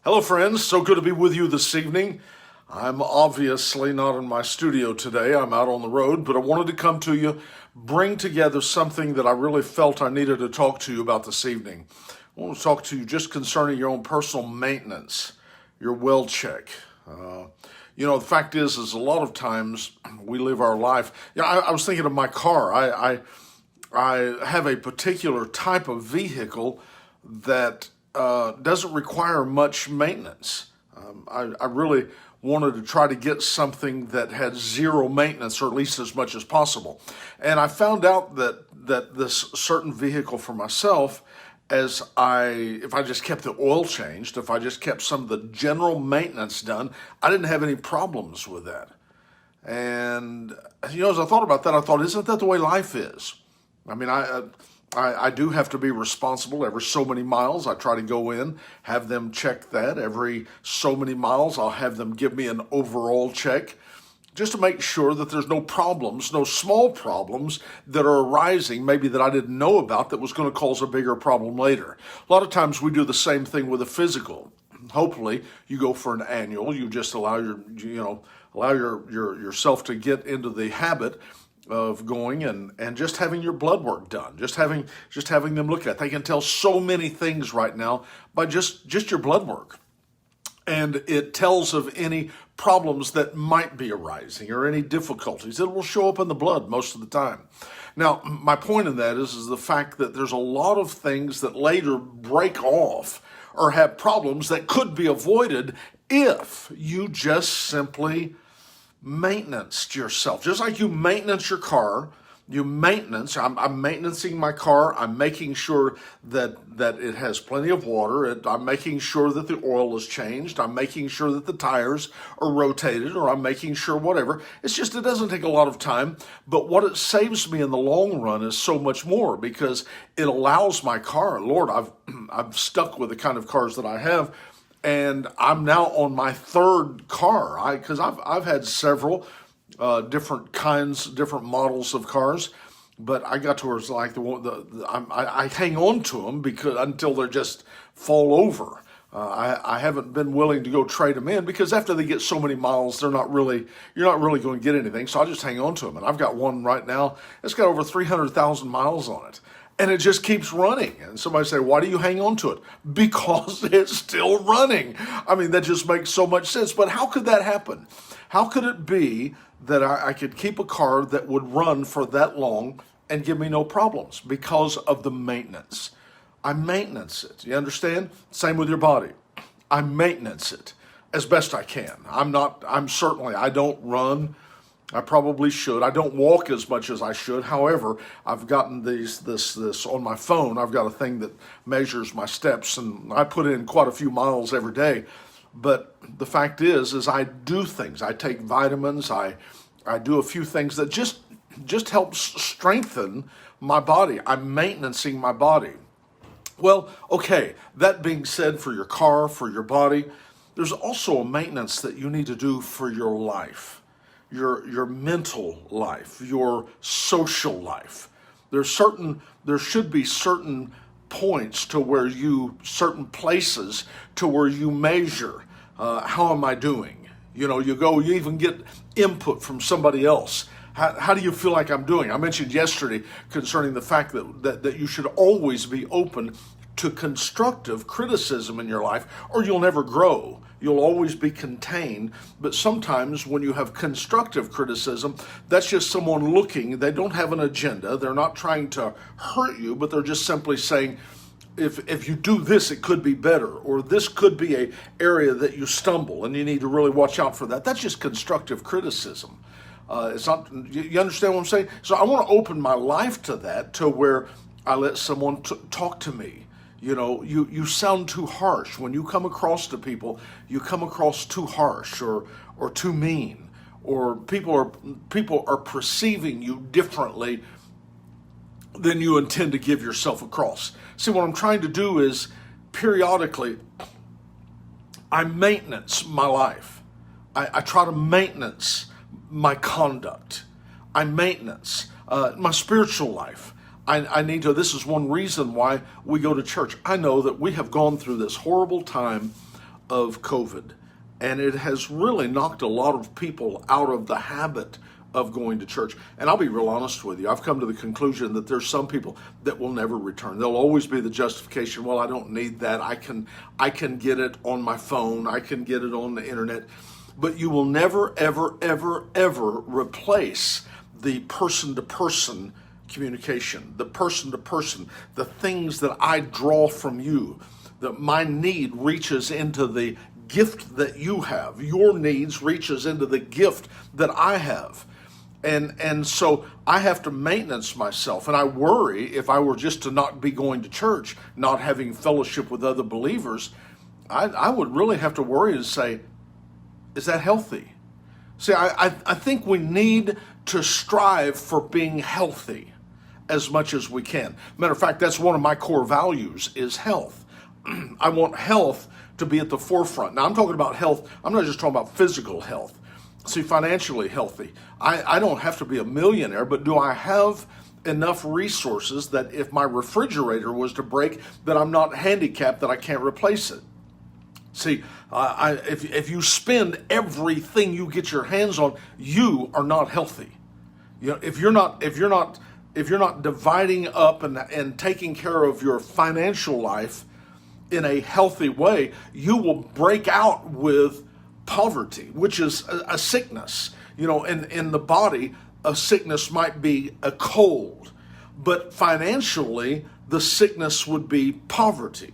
Hello, friends. So good to be with you this evening. I'm obviously not in my studio today. I'm out on the road, but I wanted to come to you, bring together something that I really felt I needed to talk to you about this evening. I want to talk to you just concerning your own personal maintenance, your well check. The fact is a lot of times we live our life. I was thinking of my car. I have a particular type of vehicle that doesn't require much maintenance. I really wanted to try to get something that had zero maintenance, or at least as much as possible. And I found out that this certain vehicle for myself, if I just kept the oil changed, if I just kept some of the general maintenance done, I didn't have any problems with that. And as I thought about that, I thought, isn't that the way life is? I mean, I do have to be responsible every so many miles. I try to go in, have them check that. Every so many miles, I'll have them give me an overall check just to make sure that there's no problems, no small problems that are arising, maybe that I didn't know about, that was going to cause a bigger problem later. A lot of times we do the same thing with a physical. Hopefully, you go for an annual. You just allow yourself to get into the habit of going and just having your blood work done, just having them look at. They can tell so many things right now by just your blood work. And it tells of any problems that might be arising or any difficulties. It will show up in the blood most of the time. Now, my point in that is the fact that there's a lot of things that later break off or have problems that could be avoided if you just simply maintenance yourself. Just like you maintenance your car, I'm maintaining my car. I'm making sure that it has plenty of water. I'm making sure that the oil is changed. I'm making sure that the tires are rotated, or I'm making sure whatever. It's just, it doesn't take a lot of time, but what it saves me in the long run is so much more, because it allows my car, Lord, I've stuck with the kind of cars that I have, and I'm now on my third car, because I've had several different models of cars, but I got to where it's like I hang on to them because until they just fall over. I haven't been willing to go trade them in, because after they get so many miles, you're not really going to get anything. So I just hang on to them, and I've got one right now. It's got over 300,000 miles on it. And it just keeps running. And somebody say, why do you hang on to it? Because it's still running. I mean, that just makes so much sense. But how could that happen? How could it be that I could keep a car that would run for that long and give me no problems? Because of the maintenance. I maintenance it. You understand? Same with your body. I maintenance it as best I can. I don't run. I probably should. I don't walk as much as I should. However, I've gotten this on my phone. I've got a thing that measures my steps, and I put in quite a few miles every day. But the fact is I do things. I take vitamins. I do a few things that just helps strengthen my body. I'm maintaining my body. Well, okay, that being said, for your car, for your body, there's also a maintenance that you need to do for your life. Your mental life, your social life. There should be certain points to where certain places to where you measure, how am I doing? You even get input from somebody else. How do you feel like I'm doing? I mentioned yesterday concerning the fact that you should always be open to constructive criticism in your life, or you'll never grow. You'll always be contained. But sometimes when you have constructive criticism, that's just someone looking. They don't have an agenda. They're not trying to hurt you, but they're just simply saying, if you do this, it could be better, or this could be an area that you stumble, and you need to really watch out for that. That's just constructive criticism. It's not. You understand what I'm saying? So I want to open my life to that, to where I let someone talk to me. You sound too harsh. When you come across to people, you come across too harsh or too mean, or people are perceiving you differently than you intend to give yourself across. See, what I'm trying to do is periodically I maintenance my life. I try to maintenance my conduct. I maintenance my spiritual life. I need to, this is one reason why we go to church. I know that we have gone through this horrible time of COVID, and it has really knocked a lot of people out of the habit of going to church. And I'll be real honest with you. I've come to the conclusion that there's some people that will never return. There'll always be the justification, well, I don't need that. I can get it on my phone. I can get it on the internet. But you will never, ever, ever, ever replace the person-to-person communication, the person-to-person, the things that I draw from you, that my need reaches into the gift that you have. Your needs reaches into the gift that I have. And so I have to maintenance myself. And I worry if I were just to not be going to church, not having fellowship with other believers, I would really have to worry and say, is that healthy? See, I think we need to strive for being healthy as much as we can. Matter of fact, that's one of my core values is health. I want health to be at the forefront. Now, I'm talking about health. I'm not just talking about physical health. See, financially healthy. I don't have to be a millionaire, but do I have enough resources that if my refrigerator was to break, that I'm not handicapped, that I can't replace it? See, if you spend everything you get your hands on, you are not healthy. You know, if you're not dividing up and taking care of your financial life in a healthy way, you will break out with poverty, which is a sickness. You know, in the body, a sickness might be a cold, but financially, the sickness would be poverty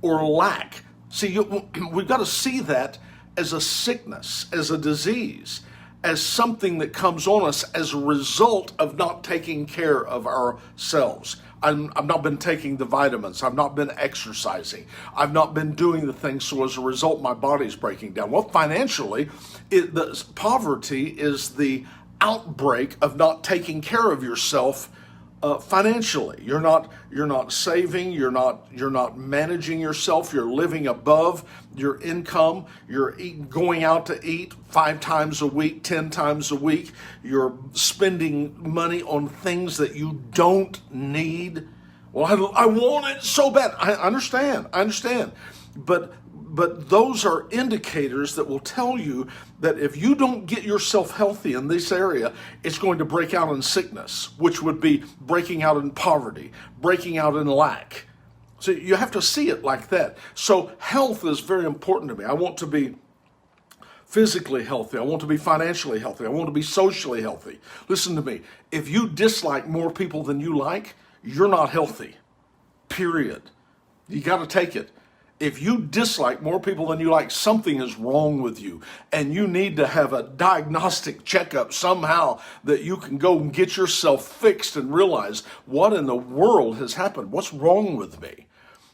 or lack. See, we've got to see that as a sickness, as a disease, as something that comes on us as a result of not taking care of ourselves. I've not been taking the vitamins. I've not been exercising. I've not been doing the things. So as a result, my body's breaking down. Well, financially, the poverty is the outbreak of not taking care of yourself financially. You're not saving. You're not managing yourself. You're living above your income. You're going out to eat 5 times a week, 10 times a week. You're spending money on things that you don't need. Well, I want it so bad. I understand. But those are indicators that will tell you that if you don't get yourself healthy in this area, it's going to break out in sickness, which would be breaking out in poverty, breaking out in lack. So you have to see it like that. So health is very important to me. I want to be physically healthy. I want to be financially healthy. I want to be socially healthy. Listen to me. If you dislike more people than you like, you're not healthy. Period. You got to take it. If you dislike more people than you like, something is wrong with you. And you need to have a diagnostic checkup somehow that you can go and get yourself fixed and realize what in the world has happened. What's wrong with me?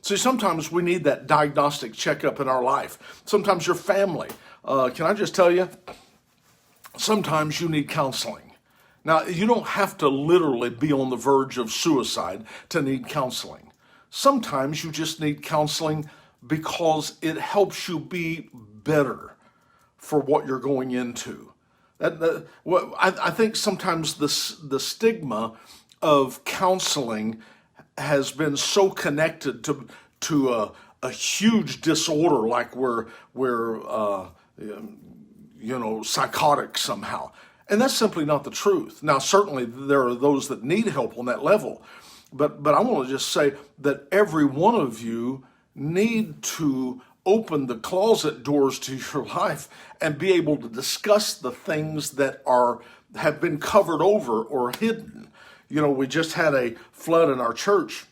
See, sometimes we need that diagnostic checkup in our life. Sometimes your family. Can I just tell you? Sometimes you need counseling. Now, you don't have to literally be on the verge of suicide to need counseling. Sometimes you just need counseling because it helps you be better for what you're going into. I think sometimes the stigma of counseling has been so connected to a huge disorder, like we're psychotic somehow. And that's simply not the truth. Now, certainly there are those that need help on that level. But I want to just say that every one of you need to open the closet doors to your life and be able to discuss the things that have been covered over or hidden. You know, we just had a flood in our church,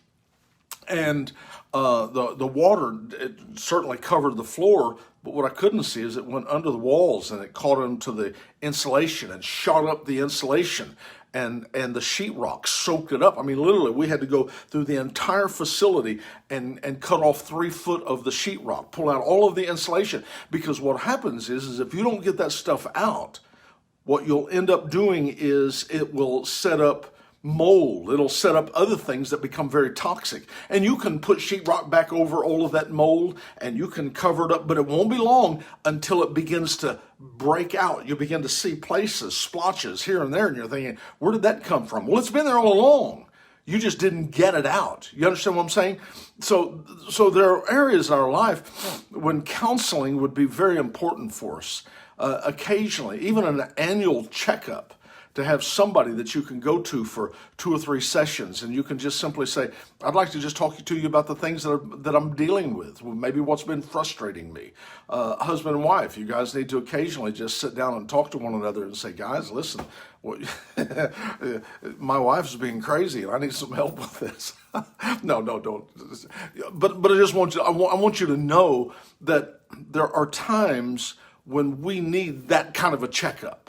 and the water, it certainly covered the floor, but what I couldn't see is it went under the walls and it caught into the insulation and shot up the insulation. And the sheetrock soaked it up. I mean, literally, we had to go through the entire facility and cut off 3 foot of the sheetrock, pull out all of the insulation. Because what happens is if you don't get that stuff out, what you'll end up doing is it will set up mold. It'll set up other things that become very toxic. And you can put sheetrock back over all of that mold and you can cover it up, but it won't be long until it begins to break out. You begin to see places, splotches here and there, and you're thinking, where did that come from? Well, it's been there all along. You just didn't get it out. You understand what I'm saying? So there are areas in our life when counseling would be very important for us. Occasionally, even an annual checkup, to have somebody that you can go to for 2 or 3 sessions, and you can just simply say, I'd like to just talk to you about the things that I'm dealing with, maybe what's been frustrating me. Husband and wife, you guys need to occasionally just sit down and talk to one another and say, guys, listen, my wife's being crazy and I need some help with this. No, don't. But I just want you, I want you to know that there are times when we need that kind of a checkup.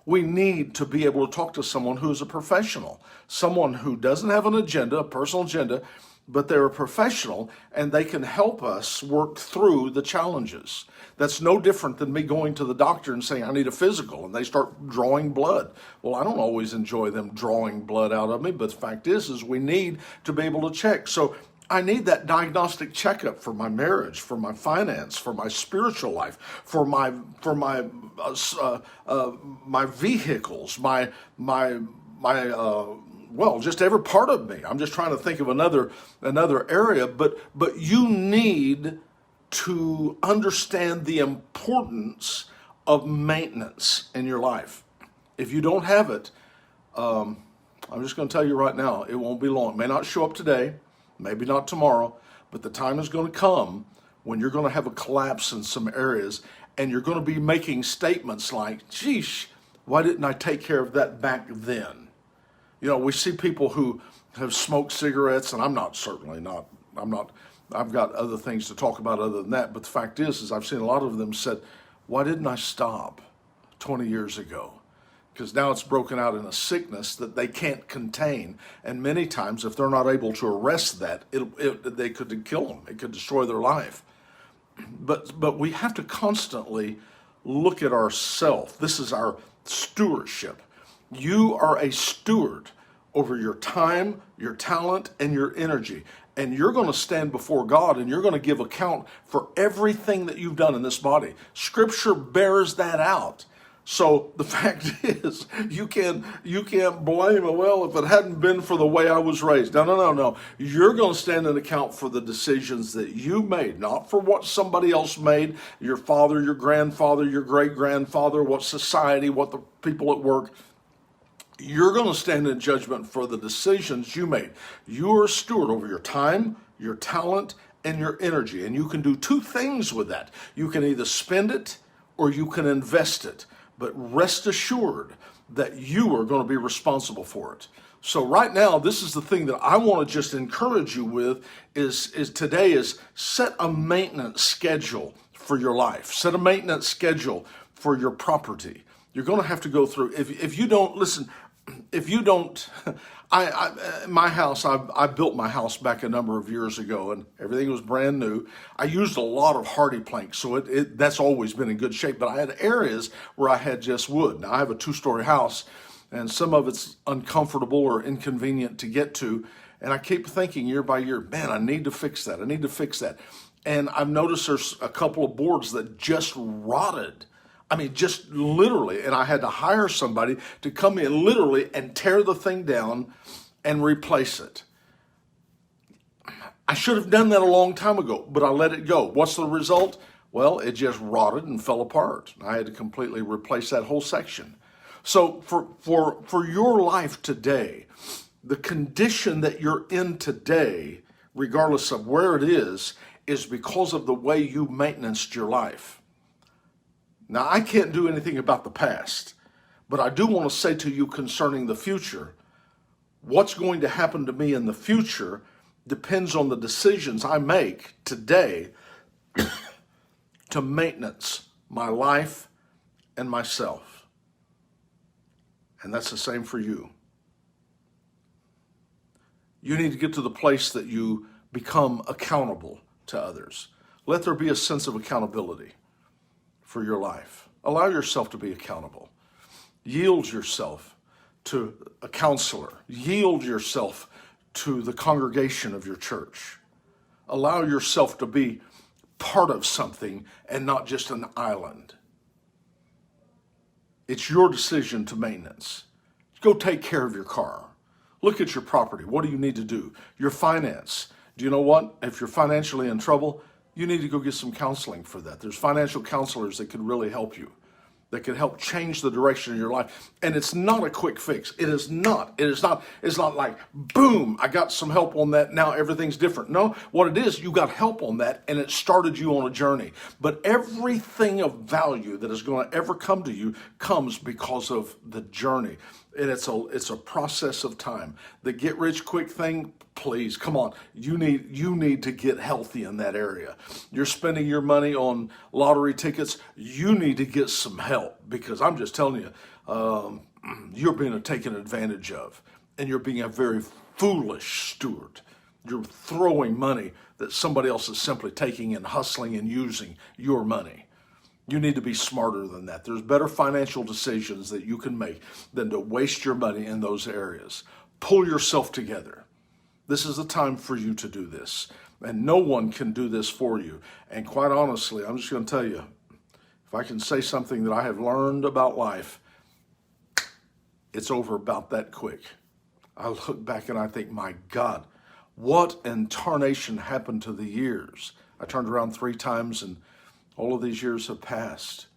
We need to be able to talk to someone who is a professional, someone who doesn't have an agenda, a personal agenda, but they're a professional and they can help us work through the challenges. That's no different than me going to the doctor and saying, I need a physical, and they start drawing blood. Well, I don't always enjoy them drawing blood out of me, but the fact is we need to be able to check. So I need that diagnostic checkup for my marriage, for my finance, for my spiritual life, for my vehicles, well, just every part of me. I'm just trying to think of another area, but you need to understand the importance of maintenance in your life. If you don't have it, I'm just going to tell you right now, it won't be long. It may not show up today, maybe not tomorrow, but the time is going to come when you're going to have a collapse in some areas, and you're going to be making statements like, geesh, why didn't I take care of that back then? You know, we see people who have smoked cigarettes, and I've got other things to talk about other than that, but the fact is I've seen a lot of them said, why didn't I stop 20 years ago? Because now it's broken out in a sickness that they can't contain. And many times, if they're not able to arrest that, they could kill them. It could destroy their life. But we have to constantly look at ourselves. This is our stewardship. You are a steward over your time, your talent, and your energy. And you're going to stand before God and you're going to give account for everything that you've done in this body. Scripture bears that out. So the fact is, you can't blame it. Well, if it hadn't been for the way I was raised. No. You're going to stand in account for the decisions that you made, not for what somebody else made, your father, your grandfather, your great-grandfather, what society, what the people at work. You're going to stand in judgment for the decisions you made. You're a steward over your time, your talent, and your energy. And you can do 2 things with that. You can either spend it or you can invest it. But rest assured that you are going to be responsible for it. So right now, this is the thing that I want to just encourage you with is set a maintenance schedule for your life. Set a maintenance schedule for your property. You're going to have to go through, if you don't, listen, if you don't, my house, I built my house back a number of years ago and everything was brand new. I used a lot of hardy planks, so that's always been in good shape, but I had areas where I had just wood. Now I have a 2-story house and some of it's uncomfortable or inconvenient to get to, and I keep thinking year by year, man, I need to fix that. And I've noticed there's a couple of boards that just rotted. I mean, just literally, and I had to hire somebody to come in literally and tear the thing down and replace it. I should have done that a long time ago, but I let it go. What's the result? Well, it just rotted and fell apart. I had to completely replace that whole section. So for your life today, the condition that you're in today, regardless of where it is because of the way you maintained your life. Now, I can't do anything about the past, but I do want to say to you concerning the future, what's going to happen to me in the future depends on the decisions I make today to maintenance my life and myself. And that's the same for you. You need to get to the place that you become accountable to others. Let there be a sense of accountability for your life. Allow yourself to be accountable. Yield yourself to a counselor. Yield yourself to the congregation of your church. Allow yourself to be part of something and not just an island. It's your decision to maintenance. Go take care of your car. Look at your property. What do you need to do? Your finance. Do you know what? If you're financially in trouble, you need to go get some counseling for that. There's financial counselors that could really help you, that can help change the direction of your life. And it's not a quick fix. It is not. It's not like, boom, I got some help on that. Now everything's different. No, what it is, you got help on that and it started you on a journey. But everything of value that is going to ever come to you comes because of the journey. And it's a process of time. The get rich quick thing, please, come on. You need to get healthy in that area. You're spending your money on lottery tickets. You need to get some help, because I'm just telling you, you're being taken advantage of, and you're being a very foolish steward. You're throwing money that somebody else is simply taking and hustling and using your money. You need to be smarter than that. There's better financial decisions that you can make than to waste your money in those areas. Pull yourself together. This is the time for you to do this. And no one can do this for you. And quite honestly, I'm just going to tell you, if I can say something that I have learned about life, it's over about that quick. I look back and I think, my God, what in tarnation happened to the years? I turned around 3 times and all of these years have passed.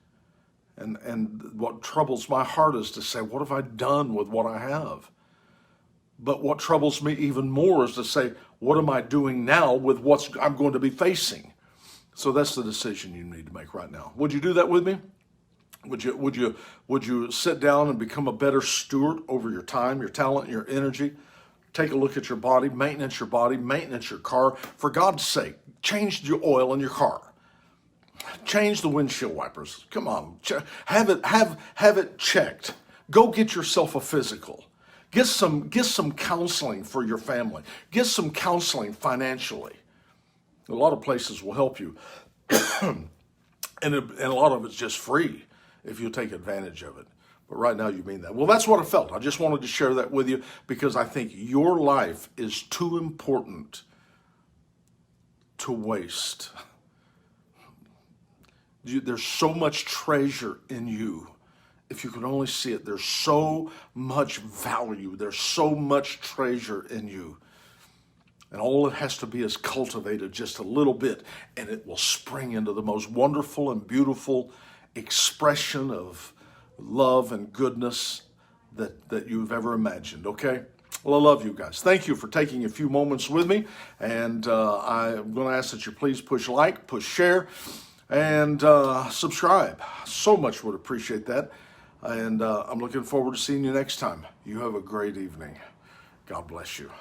And what troubles my heart is to say, what have I done with what I have? But what troubles me even more is to say, what am I doing now with what I'm going to be facing? So that's the decision you need to make right now. Would you do that with me? Would you sit down and become a better steward over your time, your talent, your energy? Take a look at your body, maintenance your car. For God's sake, change your oil in your car. Change the windshield wipers. Come on, have it checked. Go get yourself a physical. Get some counseling for your family. Get some counseling financially. A lot of places will help you, and a lot of it's just free if you take advantage of it. But right now you mean that. Well, that's what I felt. I just wanted to share that with you because I think your life is too important to waste. There's so much treasure in you. If you could only see it, there's so much value. There's so much treasure in you. And all it has to be is cultivated just a little bit, and it will spring into the most wonderful and beautiful expression of love and goodness that you've ever imagined, okay? Well, I love you guys. Thank you for taking a few moments with me. And I'm going to ask that you please push like, push share, and subscribe. So much would appreciate that. And I'm looking forward to seeing you next time. You have a great evening. God bless you.